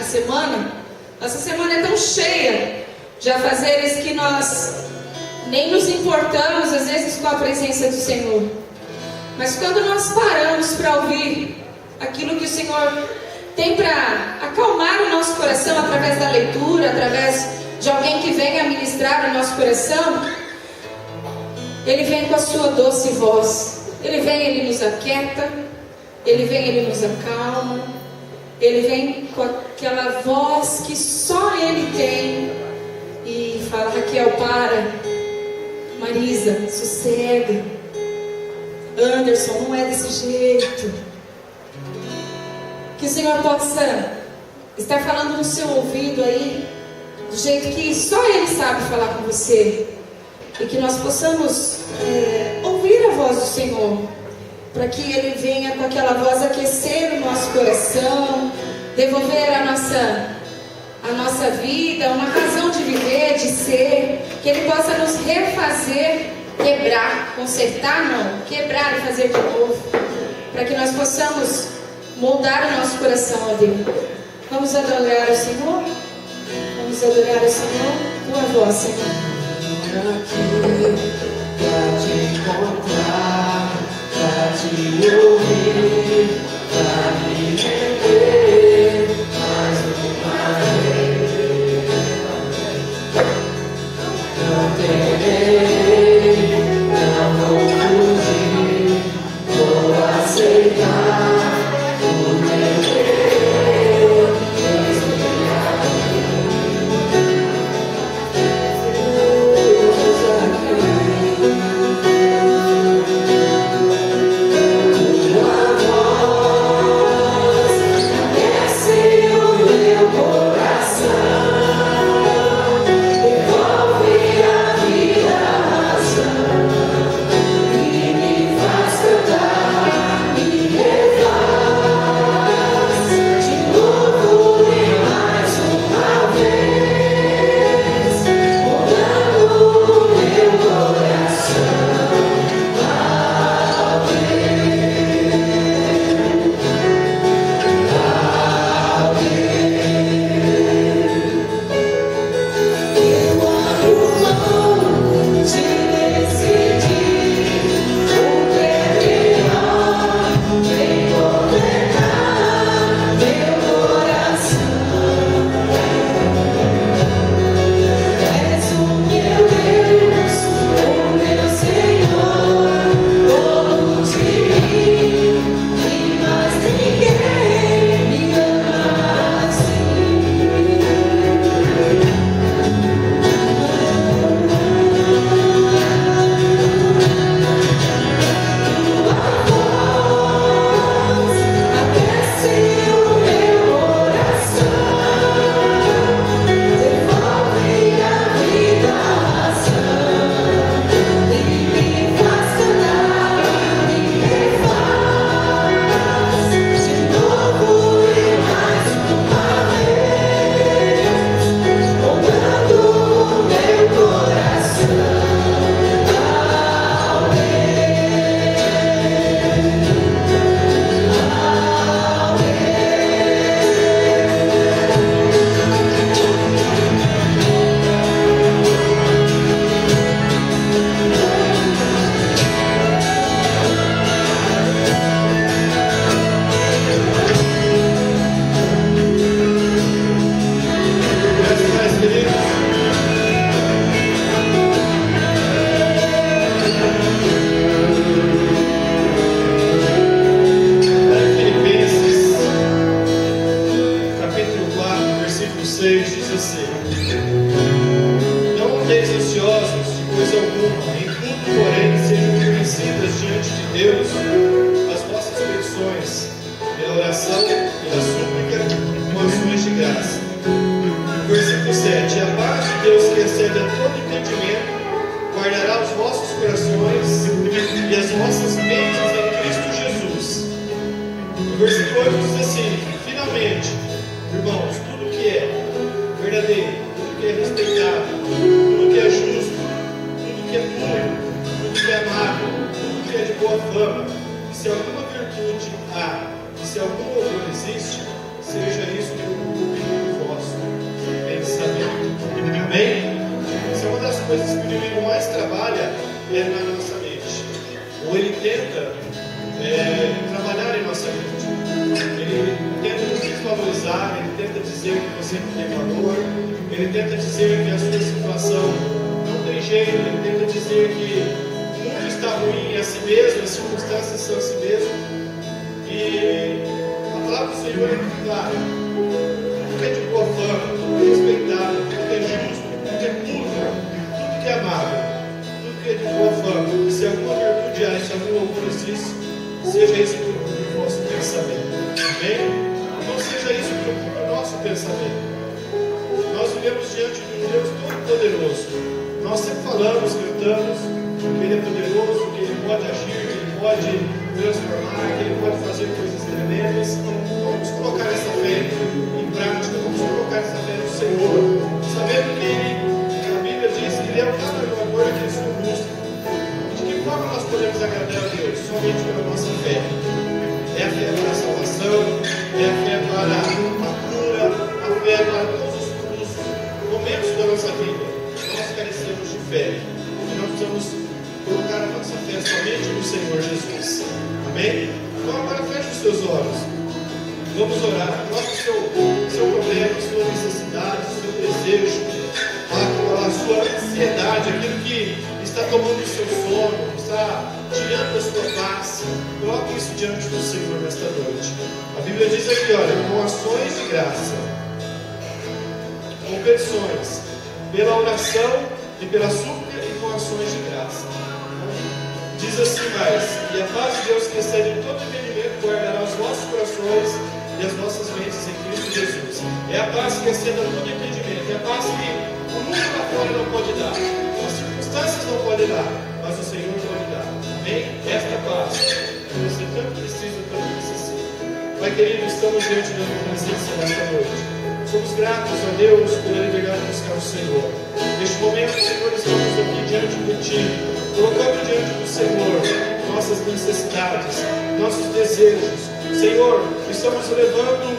semana, nossa semana é tão cheia de afazeres que nós nem nos importamos às vezes com a presença do Senhor. Mas quando nós paramos para ouvir aquilo que o Senhor tem para acalmar o nosso coração através da leitura, através de alguém que venha ministrar o nosso coração, Ele vem com a sua doce voz. Ele vem, Ele nos aquieta. Ele vem, Ele nos acalma. Ele vem com aquela voz que só Ele tem e fala: Raquel, para. Marisa, sossega. Anderson, não é desse jeito. Que o Senhor possa estar falando no seu ouvido aí, do jeito que só Ele sabe falar com você. E que nós possamos ouvir a voz do Senhor, para que Ele venha com aquela voz aquecer o nosso coração, devolver a nossa vida, uma razão de viver, de ser, que Ele possa nos refazer, quebrar, consertar não, quebrar e fazer de novo, para que nós possamos moldar o nosso coração a Deus. Vamos adorar o Senhor? Vamos adorar o Senhor? Tua voz, Senhor. Aqui pra te encontrar, pra te ouvir, pra me render mais uma vez. Não temerei, não vou fugir, vou aceitar o meu Deus, eis-me aqui. Se algum louvor existe, seja isso que eu Amém? Essa é uma das coisas que o inimigo mais trabalha na nossa mente. Ou ele tenta trabalhar em nossa mente. Ele tenta nos desvalorizar, ele tenta dizer que você não tem valor, ele tenta dizer que a sua situação não tem jeito, ele tenta dizer que o mundo está ruim, é assim mesmo, as circunstâncias são assim mesmo. E a palavra do Senhor é muito clara. Tudo que é de boa fama, tudo que é respeitado, tudo que é justo, tudo que é puro, tudo que é amável, tudo que é de boa fama, se alguma virtude há, se algum louvor existe, seja isso que preocupe o nosso pensamento. Amém? Não seja isso que preocupe o nosso pensamento. Nós vivemos diante de um Deus todo-poderoso. Nós sempre falamos, cantamos, que Ele é poderoso, que Ele pode agir, que Ele pode transformar, que Ele pode fazer coisas tremendas. Vamos colocar essa fé em prática, vamos colocar essa fé no Senhor, sabendo que a Bíblia diz que Ele é o galardoador daqueles que o buscam. De que forma nós podemos agradar a Deus? Somente pela nossa fé. É a fé para a salvação, é a fé para a cura, a fé para todos os momentos da nossa vida. Nós carecemos de fé. E nós precisamos colocar a nossa fé somente no Senhor Jesus. Amém? Então agora feche os seus olhos. Vamos orar. Coloque o seu problema, a sua necessidade, o seu desejo, a sua ansiedade, aquilo que está tomando o seu sono, está tirando a sua paz. Coloque isso diante do Senhor nesta noite. A Bíblia diz aqui, olha, com ações de graça, com petições, pela oração e pela súplica e com ações de graça. Diz assim mais: e a paz de Deus que excede todo entendimento guardará os vossos corações e as vossas mentes em Cristo Jesus. É a paz que excede todo entendimento, é a paz que o mundo lá fora não pode dar, as circunstâncias não podem dar, mas o Senhor pode dar. Amém? Esta paz que você tanto precisa, tanto necessita. Pai querido, estamos diante da tua presença nesta noite. Somos gratos a Deus por a liberdade de buscar o Senhor. Neste momento, Senhor, estamos aqui diante de Ti, colocando diante do Senhor nossas necessidades, nossos desejos. Senhor, estamos levando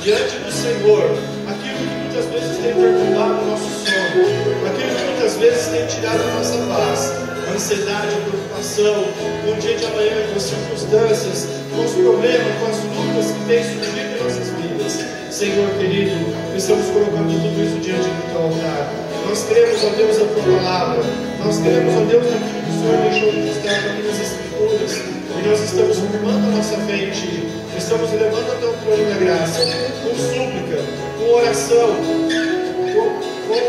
diante do Senhor aquilo que muitas vezes tem perturbado o nosso sono, aquilo que muitas vezes tem tirado a nossa paz, a ansiedade, a preocupação, com o dia de amanhã, com as circunstâncias, com os problemas, com as lutas que têm surgido em nossas vidas. Senhor querido, estamos colocando tudo isso diante do Teu altar. Nós cremos, ó Deus, a Tua palavra. Nós cremos, ó Deus, naquilo que o Senhor deixou registrado aqui nas Escrituras. E nós estamos firmando a nossa fé em Ti. Estamos levando até o trono da graça, com súplica, com oração, com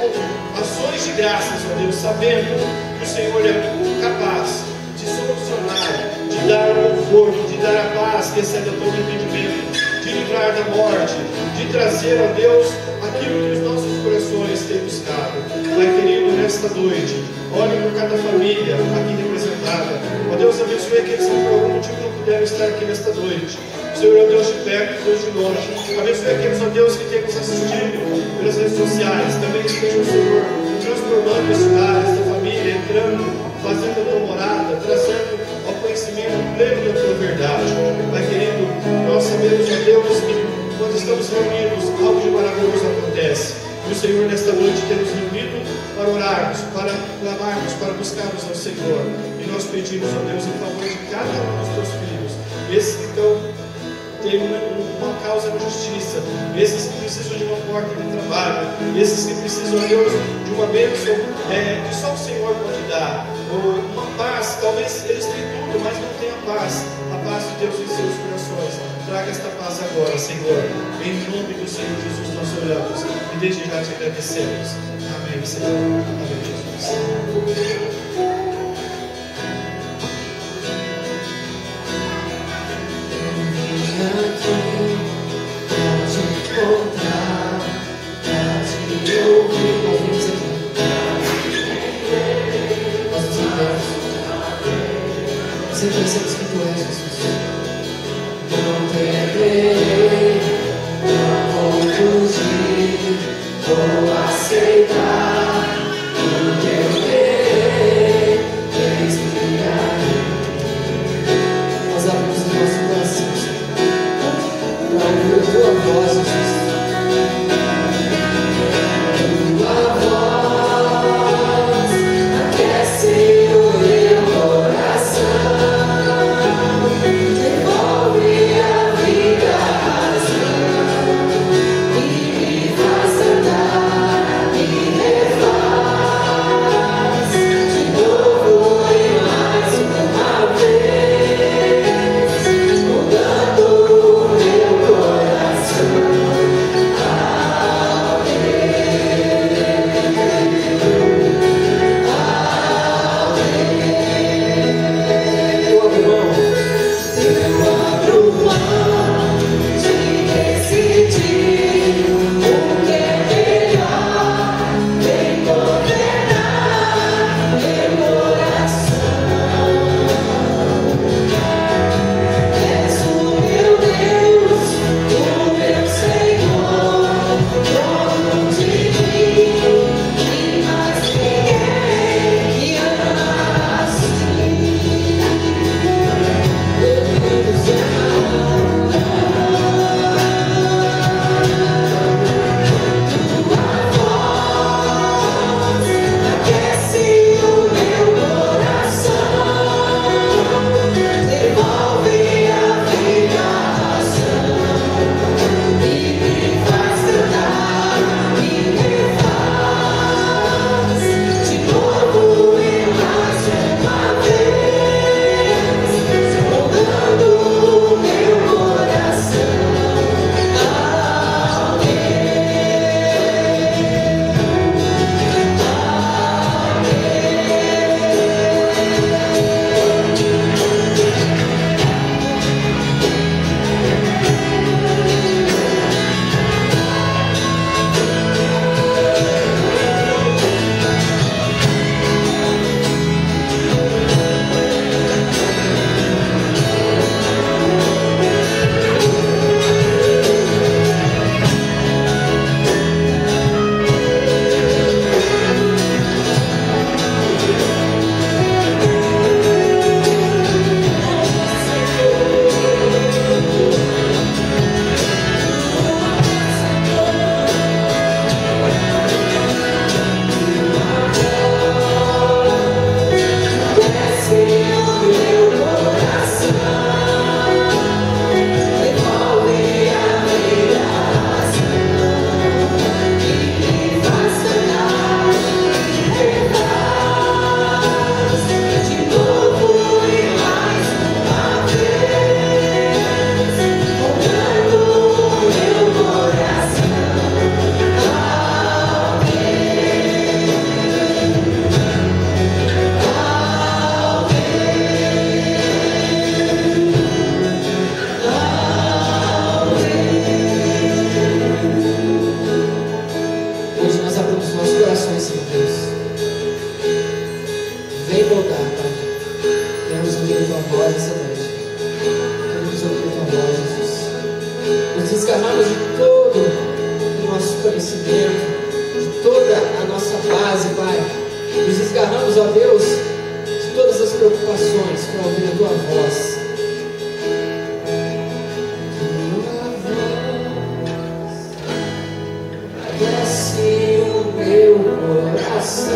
ações de graças, ó Deus, sabendo que o Senhor é capaz de solucionar, de dar o conforto, de dar a paz que excede a todo entendimento, de livrar da morte, de trazer, ó Deus, aquilo que os nossos corações têm buscado. Pai querido, nesta noite, olhe por cada família aqui representada. Ó Deus, abençoe aqueles que por algum motivo não puderam estar aqui nesta noite. O Senhor é o Deus de perto e Deus de longe. Abençoe aqueles, ó Deus, que têm nos assistido pelas redes sociais. Também esteja o Senhor transformando esse lar, essa família, entrando, fazendo a tua morada, trazendo ao conhecimento pleno da tua verdade. Pai querido, nós sabemos, ó Deus, que quando estamos reunidos, algo de maravilhoso acontece. E o Senhor, nesta noite, tem nos reunido para orarmos, para clamarmos, para buscarmos ao Senhor. E nós pedimos, ó Deus, em favor de cada um dos teus filhos, esses que estão têm uma causa na justiça, esses que precisam de uma porta de trabalho, esses que precisam, ó Deus, de uma bênção que só o Senhor pode dar, ou uma paz. Talvez eles têm tudo, mas não têm a paz de Deus em seus corações. Traga esta paz agora, Senhor. Em nome do Senhor Jesus nós oramos e desde já te agradecemos. Amém, Senhor. Amém, Jesus. Sempre sabes que Tu és, Jesus. Não temerei, não vou fugir, vou aceitar o Teu rei, eis-me aqui. Nós abrimos o nosso coração, Senhor, para ouvir a Tua voz, Jesus. Tua voz. lugar, Pai. Queremos ouvir a Tua voz essa noite. Queremos ouvir a Tua voz, Jesus. Nos desgarramos de todo o nosso conhecimento, de toda a nossa base, Pai. Nos desgarramos, ó Deus, de todas as preocupações para ouvir a Tua voz. Desce o meu coração,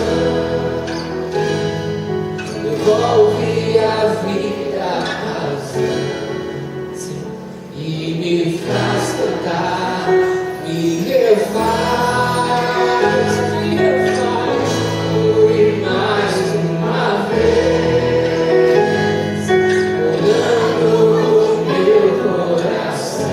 devolve a vida, a razão, e me faz cantar, me refaz fluir mais uma vez, olhando o meu coração.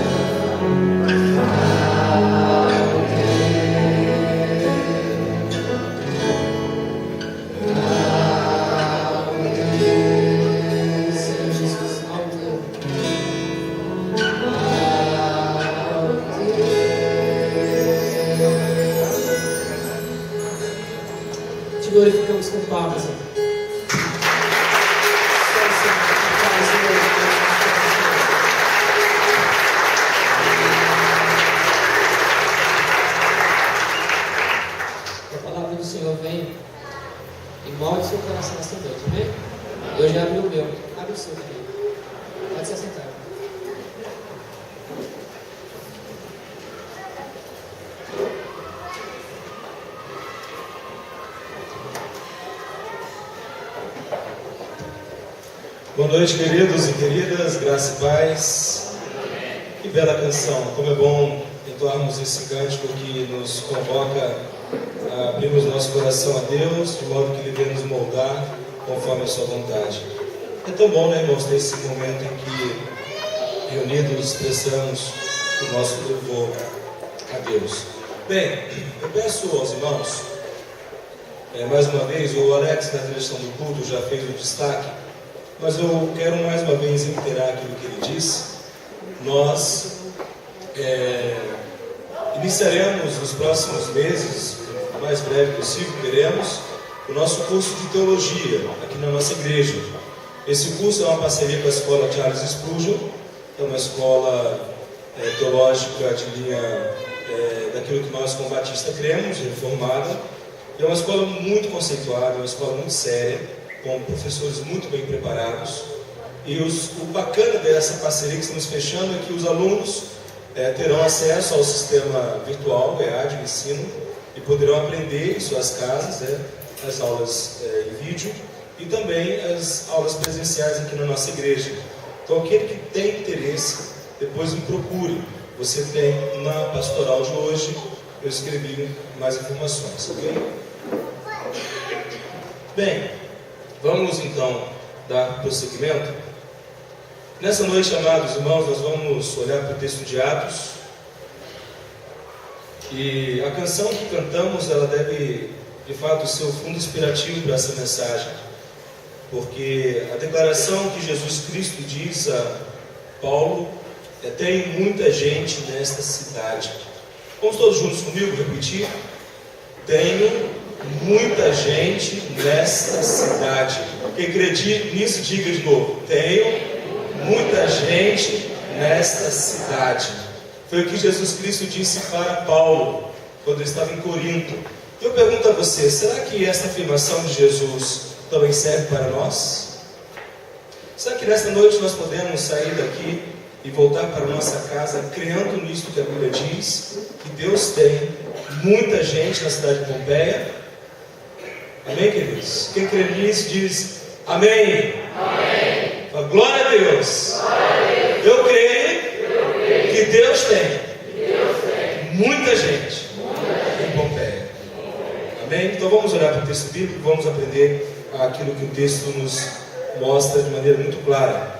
Glorificamos com palmas. A palavra do Senhor vem e molde seu coração nesta noite, amém? Eu já abri o meu, abre o seu também. Pode se assentar. Boa noite, queridos e queridas, graça e paz. Que bela canção, como é bom entoarmos esse cântico que nos convoca a abrirmos nosso coração a Deus, de modo que Ele venha nos moldar conforme a sua vontade. É tão bom, né, irmãos, nesse momento em que reunidos expressamos o nosso louvor a Deus. Bem, eu peço aos irmãos, mais uma vez, o Alex na direção do culto já fez o destaque, mas eu quero mais uma vez reiterar aquilo que ele disse. Nós iniciaremos nos próximos meses, o mais breve possível, queremos, o nosso curso de teologia aqui na nossa igreja. Esse curso é uma parceria com a escola Charles Spurgeon, é uma escola teológica de linha daquilo que nós como Batista cremos, reformada. É uma escola muito conceituada, uma escola muito séria, com professores muito bem preparados. E o bacana dessa parceria que estamos fechando é que os alunos terão acesso ao sistema virtual, EAD, de ensino, e poderão aprender em suas casas, as aulas em vídeo, e também as aulas presenciais aqui na nossa igreja. Então, aquele que tem interesse, depois me procure. Você tem na pastoral de hoje, eu escrevi mais informações, ok? Bem, vamos então dar prosseguimento. Nessa noite, amados irmãos, nós vamos olhar para o texto de Atos. E a canção que cantamos, ela deve, de fato, ser o fundo inspirativo para essa mensagem. Porque a declaração que Jesus Cristo diz a Paulo tem muita gente nesta cidade. Vamos todos juntos comigo repetir? Tenho muita gente nesta cidade. Quem crê nisso, diga de novo. Tenho muita gente nesta cidade. Foi o que Jesus Cristo disse para Paulo, quando ele estava em Corinto. Eu pergunto a você, será que esta afirmação de Jesus também serve para nós? Será que nesta noite nós podemos sair daqui e voltar para a nossa casa crendo nisso que a Bíblia diz, que Deus tem muita gente na cidade de Pompeia? Amém, queridos? Quem crê nisso diz amém. Amém. Fala, glória a Deus. Glória a Deus. Eu creio que Deus tem muita gente em Pompeia. Amém? Então vamos olhar para o texto bíblico e vamos aprender aquilo que o texto nos mostra de maneira muito clara.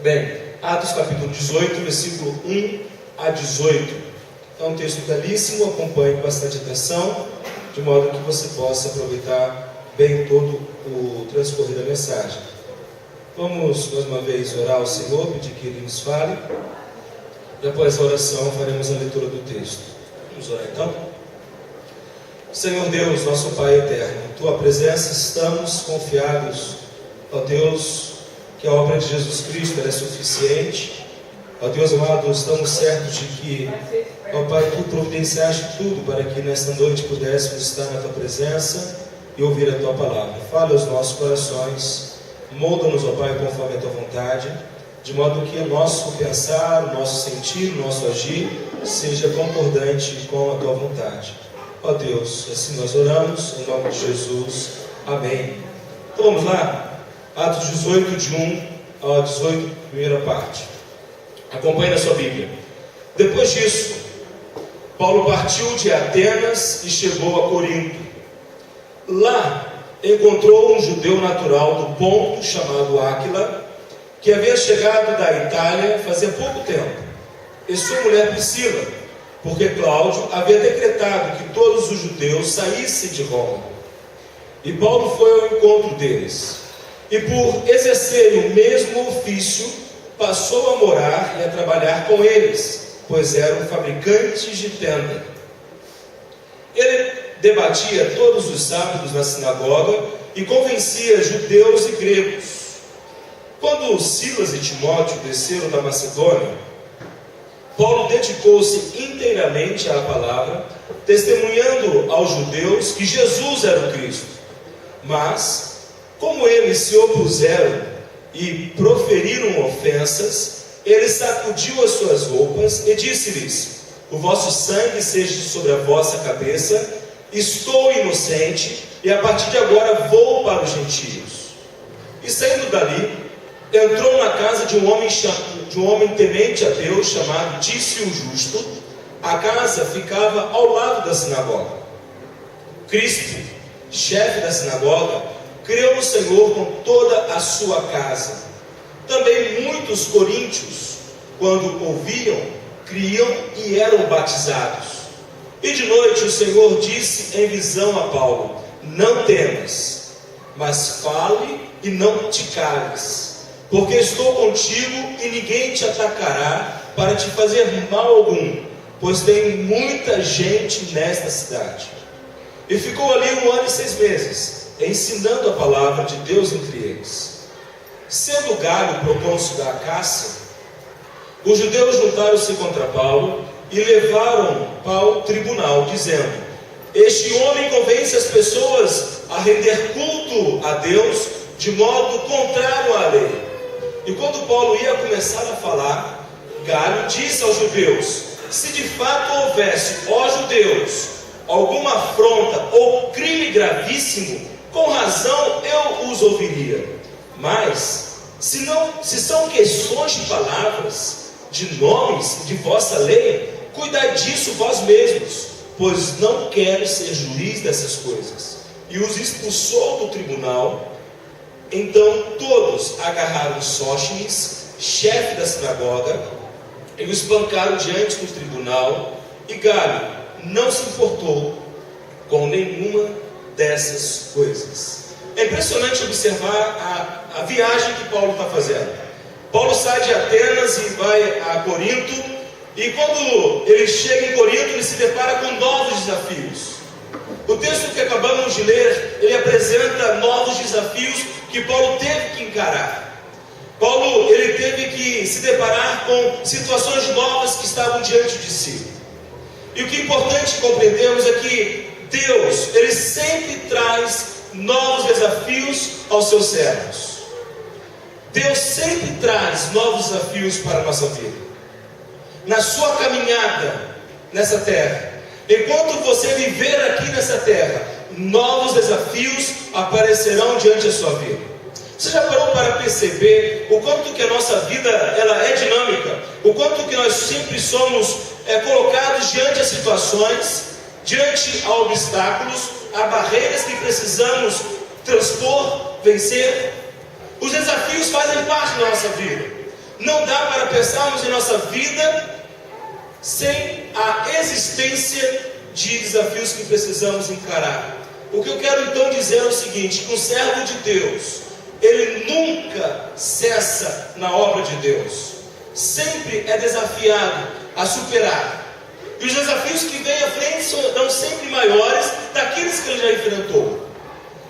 Bem, Atos capítulo 18, versículo 1 a 18. É um texto belíssimo, acompanhe com bastante atenção, de modo que você possa aproveitar bem todo o transcorrer da mensagem. Vamos mais uma vez orar ao Senhor, pedir que Ele nos fale. E após a oração faremos a leitura do texto. Vamos orar então? Senhor Deus, nosso Pai eterno, em Tua presença estamos confiados Ó Deus, que a obra de Jesus Cristo é suficiente. Ó Deus amado, estamos certos de que, ó Pai, Tu providenciaste tudo para que nesta noite pudéssemos estar na Tua presença e ouvir a Tua palavra. Fala aos nossos corações, molda-nos, ó Pai, conforme a Tua vontade, de modo que o nosso pensar, o nosso sentir, o nosso agir seja concordante com a Tua vontade. Ó Deus, assim nós oramos, em nome de Jesus. Amém. Então vamos lá. Atos 18, de 1 a 18, primeira parte. Acompanhe na sua Bíblia. Depois disso, Paulo partiu de Atenas e chegou a Corinto. Lá encontrou um judeu natural do Ponto, chamado Áquila, que havia chegado da Itália fazia pouco tempo, e sua mulher Priscila, porque Cláudio havia decretado que todos os judeus saíssem de Roma. E Paulo foi ao encontro deles, e por exercerem o mesmo ofício, passou a morar e a trabalhar com eles, pois eram fabricantes de tenda. Ele debatia todos os sábados na sinagoga e convencia judeus e gregos. Quando Silas e Timóteo desceram da Macedônia, Paulo dedicou-se inteiramente à palavra, testemunhando aos judeus que Jesus era o Cristo. Mas, como eles se opuseram e proferiram ofensas, ele sacudiu as suas roupas e disse-lhes: o vosso sangue seja sobre a vossa cabeça, estou inocente, e a partir de agora vou para os gentios. E saindo dali, entrou na casa de um homem temente a Deus, chamado Tício Justo. A casa ficava ao lado da sinagoga. Crispo, chefe da sinagoga, creu no Senhor com toda a sua casa. Também muitos coríntios, quando ouviam, criam e eram batizados. E de noite o Senhor disse em visão a Paulo: não temas, mas fale e não te cales, porque estou contigo e ninguém te atacará para te fazer mal algum, pois tem muita gente nesta cidade. E ficou ali 1 ano e 6 meses, ensinando a palavra de Deus entre eles. Sendo Galho procônsul da Acácia, os judeus juntaram-se contra Paulo e levaram Paulo ao tribunal, dizendo: este homem convence as pessoas a render culto a Deus de modo contrário à lei. E quando Paulo ia começar a falar, Galho disse aos judeus: se de fato houvesse, ó judeus, alguma afronta ou crime gravíssimo, com razão eu os ouviria. Mas, se são questões de palavras, de nomes, de vossa lei, cuidai disso vós mesmos, pois não quero ser juiz dessas coisas. E os expulsou do tribunal. Então todos agarraram Sóstenes, chefe da sinagoga, e o espancaram diante do tribunal. E Galho não se importou com nenhuma dessas coisas. É impressionante observar a viagem que Paulo está fazendo. Paulo sai de Atenas e vai a Corinto, e quando ele chega em Corinto, ele se depara com novos desafios. O texto que acabamos de ler, ele apresenta novos desafios que Paulo teve que encarar. Paulo, ele teve que se deparar com situações novas que estavam diante de si. E o que é importante compreendermos é que Deus, ele sempre traz novos desafios aos seus servos. Deus sempre traz novos desafios para a nossa vida. Na sua caminhada nessa terra, enquanto você viver aqui nessa terra, novos desafios aparecerão diante da sua vida. Você já parou para perceber o quanto que a nossa vida ela é dinâmica? O quanto que nós sempre somos colocados diante de situações, diante a obstáculos, a barreiras que precisamos transpor, vencer? Os desafios fazem parte da nossa vida. Não dá para pensarmos em nossa vida sem a existência de desafios que precisamos encarar. O que eu quero então dizer é o seguinte: que um servo de Deus, ele nunca cessa na obra de Deus. Sempre é desafiado a superar. E os desafios que vêm à frente serão sempre maiores daqueles que ele já enfrentou.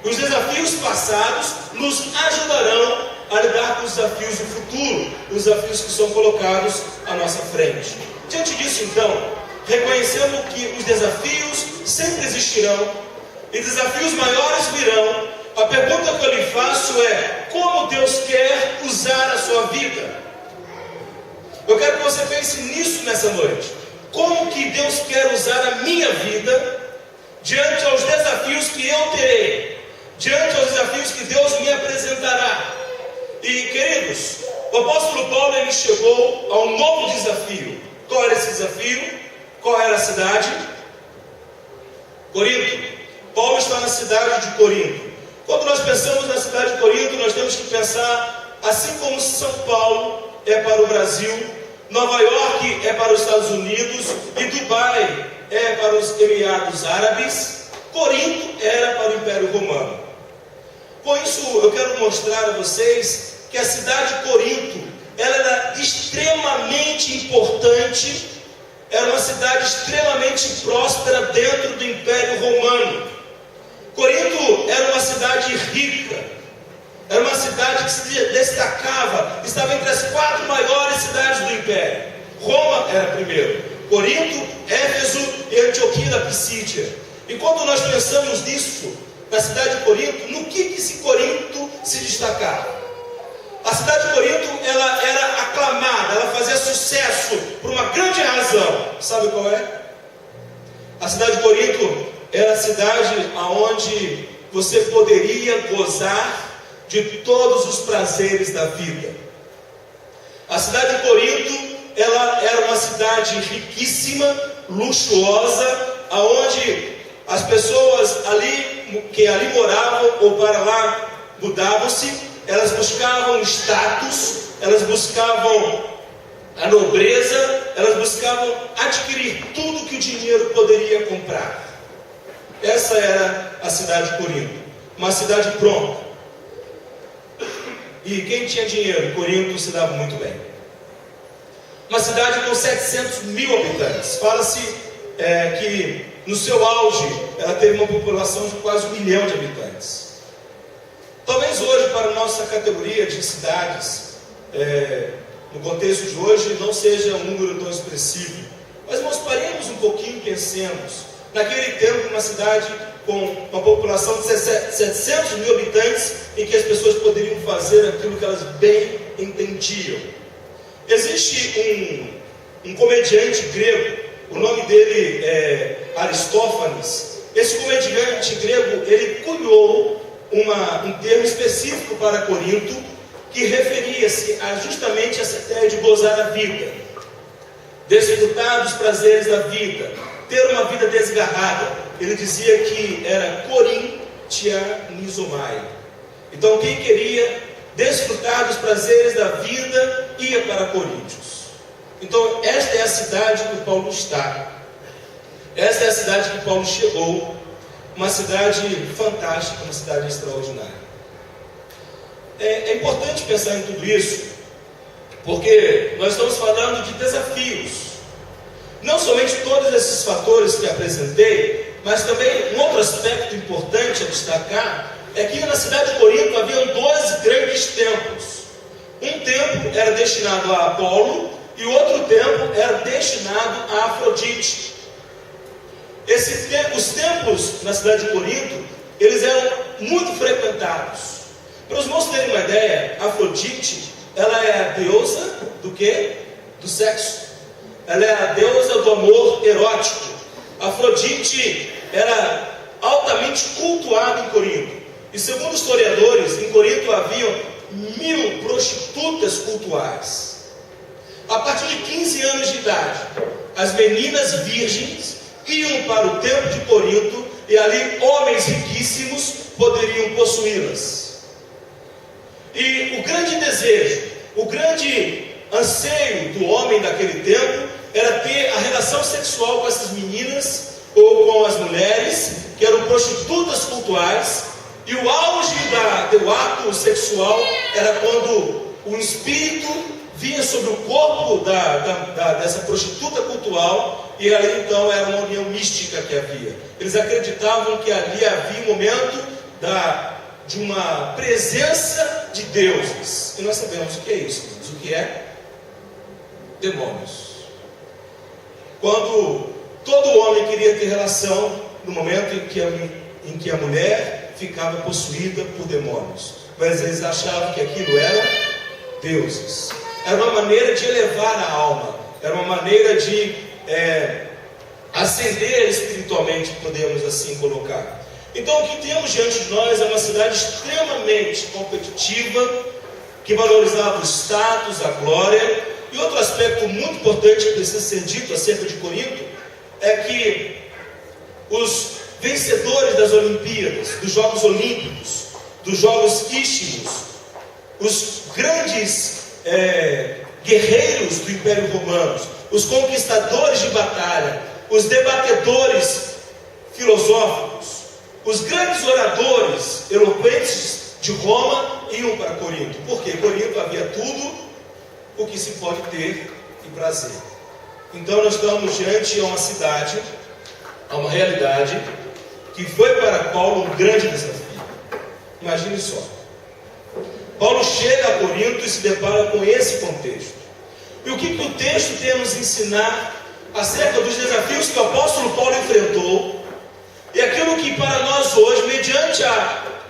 Os desafios passados nos ajudarão a lidar com os desafios do futuro, os desafios que são colocados à nossa frente. Diante disso, então, reconhecendo que os desafios sempre existirão e desafios maiores virão, a pergunta que eu lhe faço é: como Deus quer usar a sua vida? Eu quero que você pense nisso nessa noite. Como que Deus quer usar a minha vida diante aos desafios que eu terei, diante aos desafios que Deus me apresentará? E, queridos, o apóstolo Paulo, ele chegou a um novo desafio. Qual era esse desafio? Qual era a cidade? Corinto. Paulo está na cidade de Corinto. Quando nós pensamos na cidade de Corinto, nós temos que pensar, assim como São Paulo é para o Brasil, Nova York é para os Estados Unidos e Dubai é para os Emirados Árabes, Corinto era para o Império Romano. Com isso, eu quero mostrar a vocês que a cidade de Corinto, ela era extremamente importante, era uma cidade extremamente próspera dentro do Império Romano. Corinto era uma cidade rica, era uma cidade que se destacava, estava entre as 4 maiores cidades do Império. Roma era primeiro, Corinto, Éfeso e Antioquia da Pisídia. E quando nós pensamos nisso, na cidade de Corinto, no que esse Corinto se destacava? A cidade de Corinto, ela era aclamada, ela fazia sucesso por uma grande razão. Sabe qual é? A cidade de Corinto era a cidade onde você poderia gozar de todos os prazeres da vida. A cidade de Corinto, ela era uma cidade riquíssima, luxuosa, aonde as pessoas que ali moravam ou para lá mudavam-se. Elas buscavam status, elas buscavam a nobreza, elas buscavam adquirir tudo que o dinheiro poderia comprar. Essa era a cidade de Corinto, uma cidade pronta. E quem tinha dinheiro em Corinto se dava muito bem. Uma cidade com 700 mil habitantes. Fala-se que no seu auge ela teve uma população de quase 1 milhão de habitantes. Talvez hoje, para a nossa categoria de cidades, no contexto de hoje, não seja um número tão expressivo. Mas nós paremos um pouquinho e pensemos. Naquele tempo, uma cidade com uma população de 700 mil habitantes, em que as pessoas poderiam fazer aquilo que elas bem entendiam. Existe um comediante grego, o nome dele é Aristófanes. Esse comediante grego, ele cunhou um termo específico para Corinto, que referia-se justamente a essa ideia de gozar a vida, desfrutar dos prazeres da vida, ter uma vida desgarrada. Ele dizia que era Corintianizomai. Então quem queria desfrutar dos prazeres da vida ia para Coríntios. Então esta é a cidade que Paulo está. Esta é a cidade que Paulo chegou. Uma cidade fantástica, uma cidade extraordinária. É importante pensar em tudo isso, porque nós estamos falando de desafios. Não somente todos esses fatores que apresentei, mas também um outro aspecto importante a destacar é que na cidade de Corinto haviam 12 grandes templos. Um templo era destinado a Apolo e o outro templo era destinado a Afrodite. Os templos na cidade de Corinto, eles eram muito frequentados. Para os irmãos terem uma ideia, Afrodite, ela é a deusa do quê? Do sexo. Ela é a deusa do amor erótico. Afrodite era altamente cultuada em Corinto. E segundo historiadores, em Corinto haviam 1000 prostitutas cultuais. A partir de 15 anos de idade, as meninas virgens iam para o templo de Corinto e ali homens riquíssimos poderiam possuí-las. E o grande desejo, o grande anseio do homem daquele tempo era ter a relação sexual com essas meninas ou com as mulheres que eram prostitutas cultuais. E o auge do ato sexual era quando o espírito vinha sobre o corpo dessa prostituta cultual, e ali então era uma união mística que havia. Eles acreditavam que ali havia um momento de uma presença de deuses. E nós sabemos o que é isso, o que é? Demônios. Quando todo homem queria ter relação, no momento em que a mulher ficava possuída por demônios, mas eles achavam que aquilo eram deuses. Era uma maneira de elevar a alma, era uma maneira de ascender espiritualmente, podemos assim colocar. Então o que temos diante de nós é uma cidade extremamente competitiva, que valorizava o status, a glória. E outro aspecto muito importante que precisa ser dito acerca de Corinto é que os vencedores das Olimpíadas, dos Jogos Olímpicos, dos Jogos Ísticos, os grandes guerreiros do Império Romano, os conquistadores de batalha, os debatedores filosóficos, os grandes oradores eloquentes de Roma iam para Corinto. Porque em Corinto havia tudo o que se pode ter e prazer. Então nós estamos diante de uma cidade, a uma realidade que foi para Paulo um grande desafio. Imagine só. Paulo chega a Corinto e se depara com esse contexto. E o que o texto tem a nos ensinar acerca dos desafios que o apóstolo Paulo enfrentou, e aquilo que para nós hoje, mediante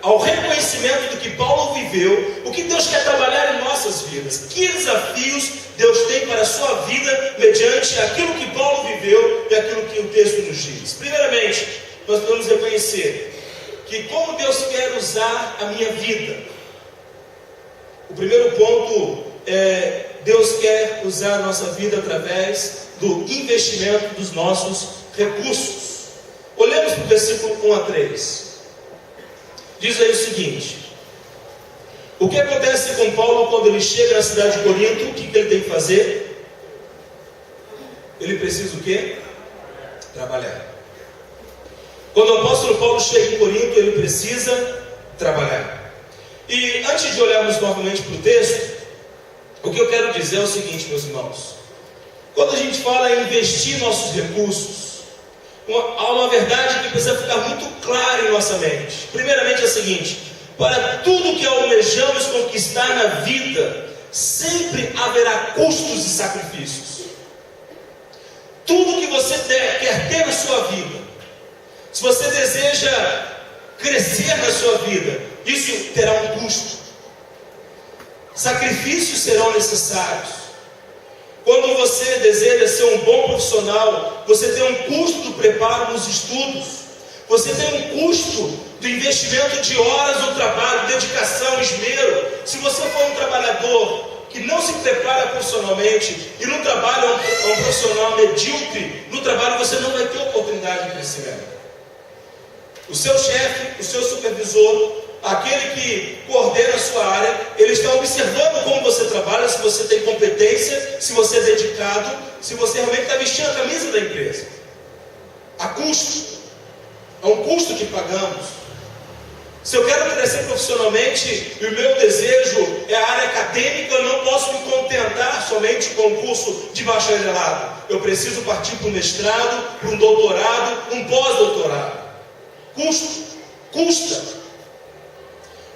ao reconhecimento do que Paulo viveu, o que Deus quer trabalhar em nossas vidas? Que desafios Deus tem para a sua vida, mediante aquilo que Paulo viveu e aquilo que o texto nos diz? Primeiramente, nós podemos reconhecer que como Deus quer usar a minha vida. O primeiro ponto é: Deus quer usar a nossa vida através do investimento dos nossos recursos. Olhemos para o versículo 1 a 3. Diz aí o seguinte: o que acontece com Paulo quando ele chega na cidade de Corinto? O que ele tem que fazer? Ele precisa o quê? Trabalhar. Quando o apóstolo Paulo chega em Corinto, ele precisa trabalhar. E antes de olharmos novamente para o texto, o que eu quero dizer é o seguinte, meus irmãos: quando a gente fala em investir nossos recursos, há uma verdade que precisa ficar muito clara em nossa mente. Primeiramente é a seguinte: para tudo que almejamos conquistar na vida, sempre haverá custos e sacrifícios. Tudo que você quer ter na sua vida, se você deseja crescer na sua vida, isso terá um custo. Sacrifícios serão necessários. Quando você deseja ser um bom profissional, você tem um custo do preparo nos estudos, você tem um custo do investimento de horas no trabalho, dedicação, esmero. Se você for um trabalhador que não se prepara profissionalmente e no trabalho é um profissional medíocre, no trabalho você não vai ter oportunidade de crescimento. O seu chefe, o seu supervisor, aquele que coordena a sua área, ele está observando como você trabalha, se você tem competência, se você é dedicado, se você realmente está vestindo a camisa da empresa. Há custo. É um custo que pagamos. Se eu quero crescer profissionalmente e o meu desejo é a área acadêmica, eu não posso me contentar somente com o curso de bacharelado. Eu preciso partir para um mestrado, para um doutorado, um pós-doutorado. Custo. Custa.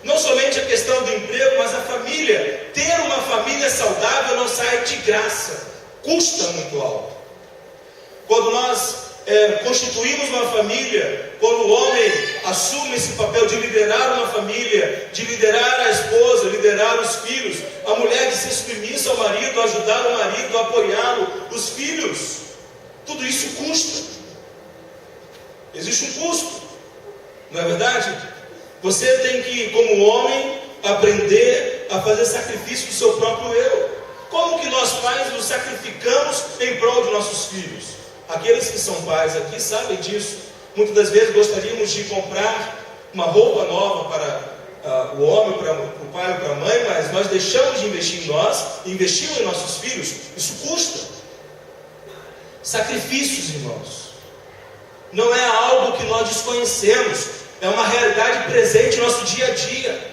Não somente a questão do emprego, mas a família. Ter uma família saudável não sai de graça. Custa muito alto. Quando nós constituímos uma família, quando o homem assume esse papel de liderar uma família, de liderar a esposa, liderar os filhos, a mulher de ser submissa ao marido, ajudar o marido, apoiá-lo, os filhos, tudo isso custa. Existe um custo, não é verdade? Você tem que, como homem, aprender a fazer sacrifício do seu próprio eu. Como que nós pais nos sacrificamos em prol de nossos filhos? Aqueles que são pais aqui sabem disso. Muitas das vezes gostaríamos de comprar uma roupa nova para o homem, para o pai ou para a mãe, mas nós deixamos de investir em nós e investimos em nossos filhos. Isso custa. Sacrifícios, irmãos. Não é algo que nós desconhecemos. É uma realidade presente no nosso dia a dia.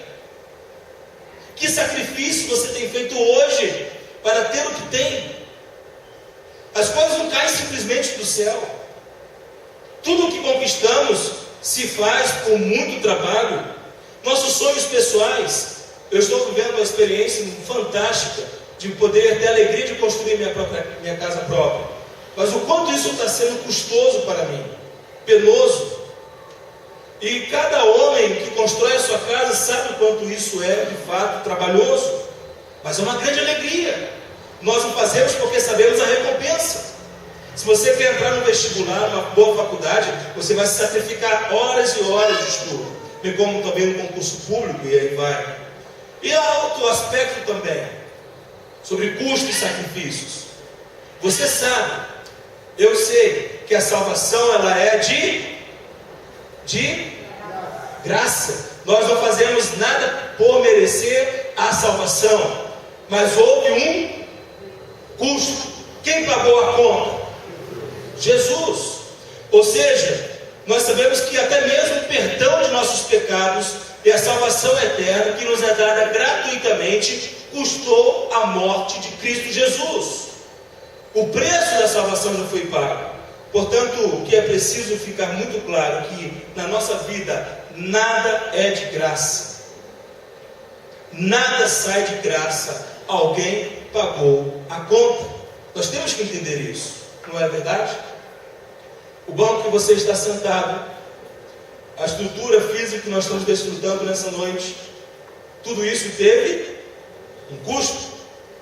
Que sacrifício você tem feito hoje para ter o que tem? As coisas não caem simplesmente do céu. Tudo o que conquistamos se faz com muito trabalho. nossos sonhos pessoais. Eu estou vivendo uma experiência fantástica de poder ter a alegria de construir minha casa própria. Mas o quanto isso está sendo custoso para mim, penoso. E cada homem que constrói a sua casa sabe o quanto isso é, de fato, trabalhoso. Mas é uma grande alegria. Nós o fazemos porque sabemos a recompensa. Se você quer entrar no vestibular, numa boa faculdade, você vai se sacrificar horas e horas de estudo, bem como também no concurso público, e aí vai. E há outro aspecto também, sobre custos e sacrifícios. Você sabe, eu sei, que a salvação ela é de graça. Nós não fazemos nada por merecer a salvação, mas houve um custo. Quem pagou a conta? Jesus. Ou seja, nós sabemos que até mesmo o perdão de nossos pecados e a salvação eterna que nos é dada gratuitamente custou a morte de Cristo Jesus. O preço da salvação já foi pago. Portanto, o que é preciso ficar muito claro é que na nossa vida nada é de graça. Nada sai de graça. Alguém pagou a conta. Nós temos que entender isso. Não é verdade? O banco que você está sentado, a estrutura física que nós estamos desfrutando nessa noite, tudo isso teve um custo.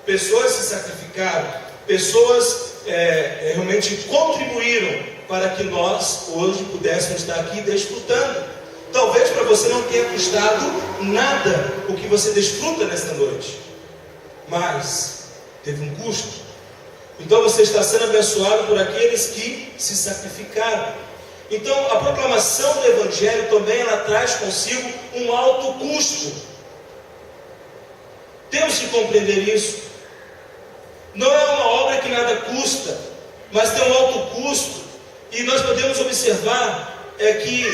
Pessoas se sacrificaram, pessoas realmente contribuíram para que nós hoje pudéssemos estar aqui desfrutando. Talvez para você não tenha custado nada o que você desfruta nesta noite, mas teve um custo. Então você está sendo abençoado por aqueles que se sacrificaram. Então a proclamação do Evangelho também ela traz consigo um alto custo. Temos que compreender isso. Não é uma obra que nada custa, mas tem um alto custo. E nós podemos observar que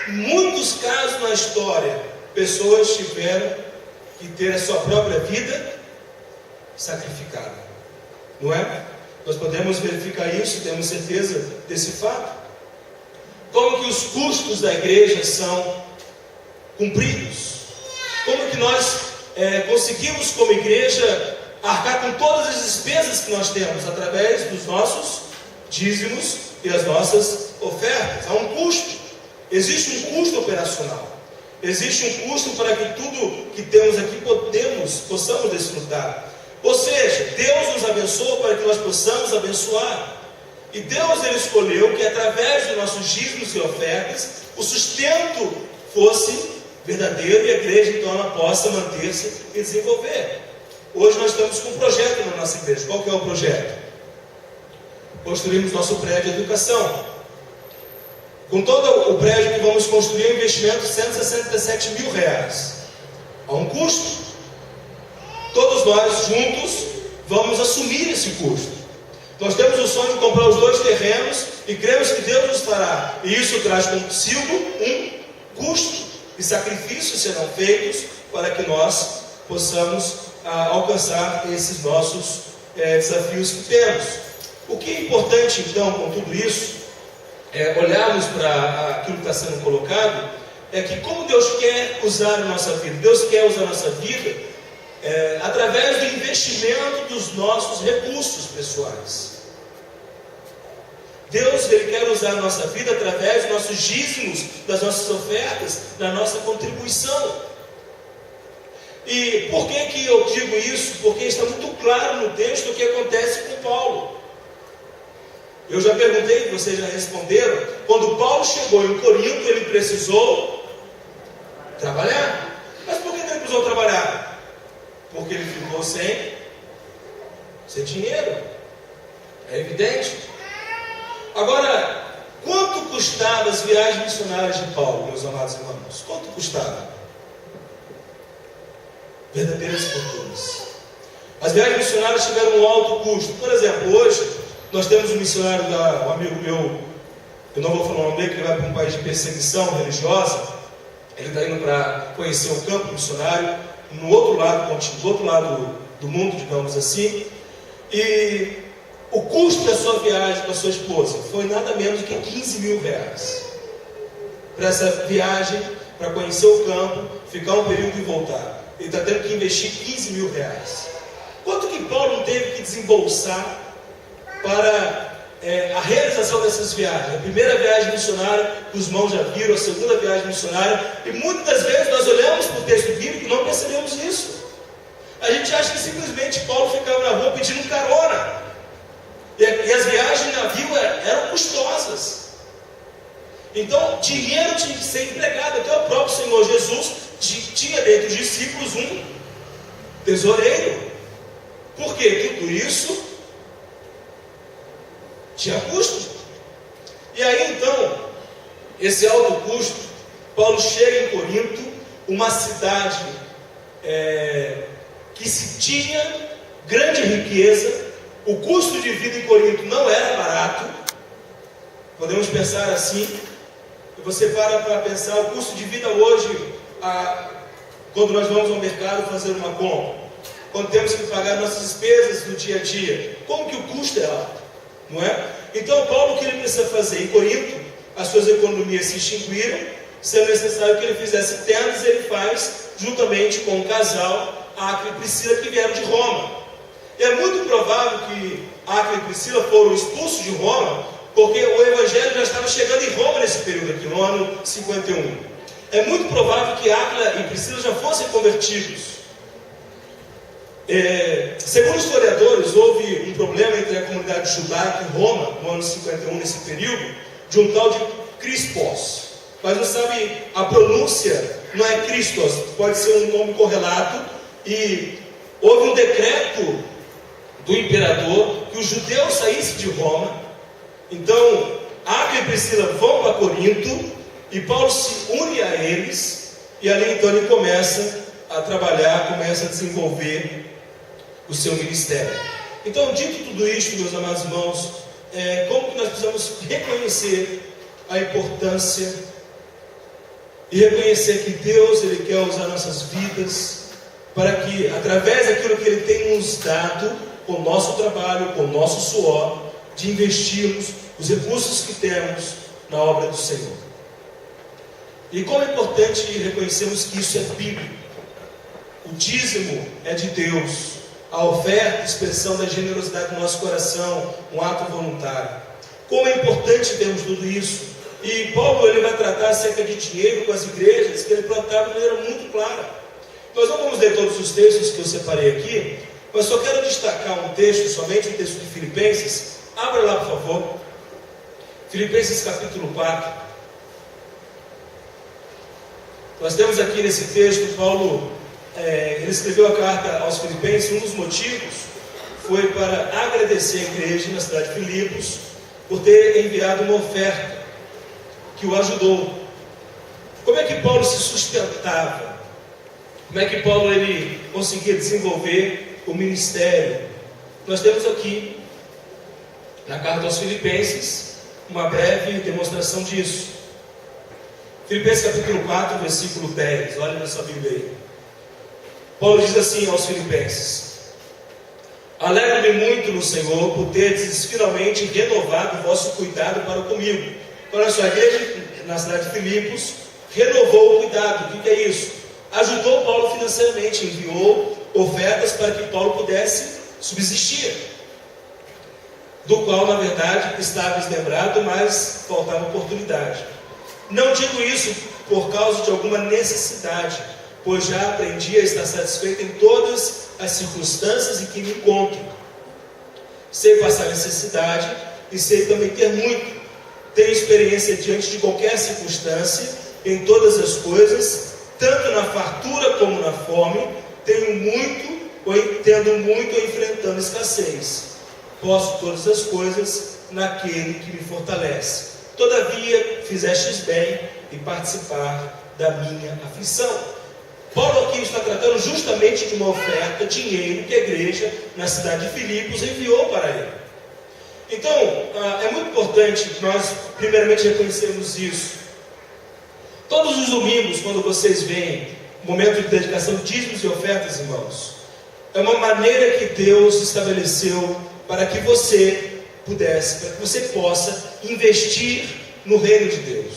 em muitos casos na história, pessoas tiveram que ter a sua própria vida sacrificada. Não é? Nós podemos verificar isso, temos certeza desse fato. Como que os custos da igreja são cumpridos? Como que nós conseguimos como igreja arcar com todas as despesas que nós temos através dos nossos dízimos e as nossas ofertas? Há um custo. Existe um custo operacional. Existe um custo para que tudo que temos aqui possamos desfrutar. Ou seja, Deus nos abençoa para que nós possamos abençoar. E Deus ele escolheu que através dos nossos dízimos e ofertas o sustento fosse verdadeiro e a igreja então ela possa manter-se e desenvolver. Hoje nós estamos com um projeto na nossa igreja. Qual que é o projeto? Construímos nosso prédio de educação. Com todo o prédio que vamos construir, um investimento de R$167 mil. Há um custo. Todos nós juntos vamos assumir esse custo. Nós temos o sonho de comprar os 2 terrenos e cremos que Deus nos fará. E isso traz consigo um custo e sacrifícios serão feitos para que nós possamos alcançar esses nossos desafios que temos. O que é importante então com tudo isso, olharmos para aquilo que está sendo colocado, é que como Deus quer usar a nossa vida? Deus quer usar a nossa vida através do investimento dos nossos recursos pessoais. Deus ele quer usar a nossa vida através dos nossos dízimos, das nossas ofertas, da nossa contribuição. E por que eu digo isso? Porque está muito claro no texto o que acontece com Paulo. Eu já perguntei, vocês já responderam. Quando Paulo chegou em Corinto, ele precisou trabalhar. Mas por que ele precisou trabalhar? Porque ele ficou sem dinheiro. É evidente. Agora, quanto custavam as viagens missionárias de Paulo, meus amados irmãos? Quanto custava? Verdadeiras fortunas. As viagens missionárias tiveram um alto custo. Por exemplo, hoje nós temos um missionário, um amigo meu, eu não vou falar o nome dele, que ele vai para um país de perseguição religiosa. Ele está indo para conhecer um campo missionário no outro lado do mundo, digamos assim. E o custo da sua viagem com a sua esposa foi nada menos do que R$15 mil. Para essa viagem, para conhecer o campo, ficar um período e voltar. Ele está tendo que investir 15 mil reais. Quanto que Paulo não teve que desembolsar para a realização dessas viagens? A primeira viagem missionária, os irmãos já viram, a segunda viagem missionária, e muitas vezes nós olhamos para o texto bíblico e não percebemos isso. A gente acha que simplesmente Paulo ficava na rua pedindo carona, e as viagens em navio eram custosas. Então, dinheiro tinha que ser empregado. Até o próprio Senhor Jesus tinha dentre os discípulos um tesoureiro. Por quê? Tudo isso tinha custo. E aí então, esse alto custo, Paulo chega em Corinto, uma cidade que se tinha grande riqueza. O custo de vida em Corinto não era barato. Podemos pensar assim. E você para pensar, o custo de vida hoje, quando nós vamos ao mercado fazer uma compra, quando temos que pagar nossas despesas do dia a dia, como que o custo é alto, não é? Então Paulo, o que ele precisa fazer? Em Corinto, as suas economias se extinguiram, sendo necessário que ele fizesse tendas, ele faz, juntamente com um casal, Áquila e Priscila, que vieram de Roma. E é muito provável que Áquila e Priscila foram expulsos de Roma, porque o Evangelho já estava chegando em Roma nesse período aqui, no ano 51. É muito provável que Áquila e Priscila já fossem convertidos. Segundo historiadores, houve um problema entre a comunidade judaica e Roma, no ano 51, nesse período, de um tal de Crispos. Mas não sabe, a pronúncia não é Christos, pode ser um nome correlato, e houve um decreto do imperador que os judeus saíssem de Roma. Então, Áquila e Priscila vão para Corinto, e Paulo se une a eles, e ali então ele começa a trabalhar, começa a desenvolver o seu ministério. Então, dito tudo isto, meus amados irmãos, como que nós precisamos reconhecer a importância e reconhecer que Deus, Ele quer usar nossas vidas para que, através daquilo que Ele tem nos dado, com o nosso trabalho, com o nosso suor, de investirmos os recursos que temos na obra do Senhor. E como é importante reconhecermos que isso é bíblico. O dízimo é de Deus. A oferta, expressão da generosidade do nosso coração, um ato voluntário. Como é importante termos tudo isso. E Paulo ele vai tratar acerca de dinheiro com as igrejas que ele plantava de maneira muito clara. Nós não vamos ler todos os textos que eu separei aqui, mas só quero destacar um texto, somente o texto de Filipenses. Abra lá, por favor. Filipenses capítulo 4. Nós temos aqui nesse texto, Paulo, ele escreveu a carta aos Filipenses. Um dos motivos foi para agradecer a igreja na cidade de Filipos por ter enviado uma oferta que o ajudou. Como é que Paulo se sustentava? Como é que Paulo ele conseguia desenvolver o ministério? Nós temos aqui na carta aos Filipenses uma breve demonstração disso. Filipenses capítulo 4, versículo 10. Olha na sua Bíblia aí. Paulo diz assim aos Filipenses: alegro-me muito no Senhor por teres finalmente renovado o vosso cuidado para comigo. Então a sua igreja na cidade de Filipos renovou o cuidado. O que é isso? Ajudou Paulo financeiramente, enviou ofertas para que Paulo pudesse subsistir, do qual na verdade estava deslembrado, mas faltava oportunidade. Não digo isso por causa de alguma necessidade, pois já aprendi a estar satisfeito em todas as circunstâncias em que me encontro. Sei passar necessidade e sei também ter muito. Tenho experiência diante de qualquer circunstância, em todas as coisas, tanto na fartura como na fome. Tendo muito ou enfrentando escassez. Posso todas as coisas naquele que me fortalece. Todavia, fizestes bem em participar da minha aflição. Paulo aqui está tratando justamente de uma oferta, dinheiro, que a igreja na cidade de Filipos enviou para ele. Então, é muito importante que nós primeiramente reconhecermos isso. Todos os domingos, quando vocês veem o momento de dedicação de dízimos e ofertas, irmãos, é uma maneira que Deus estabeleceu para que você possa investir no reino de Deus.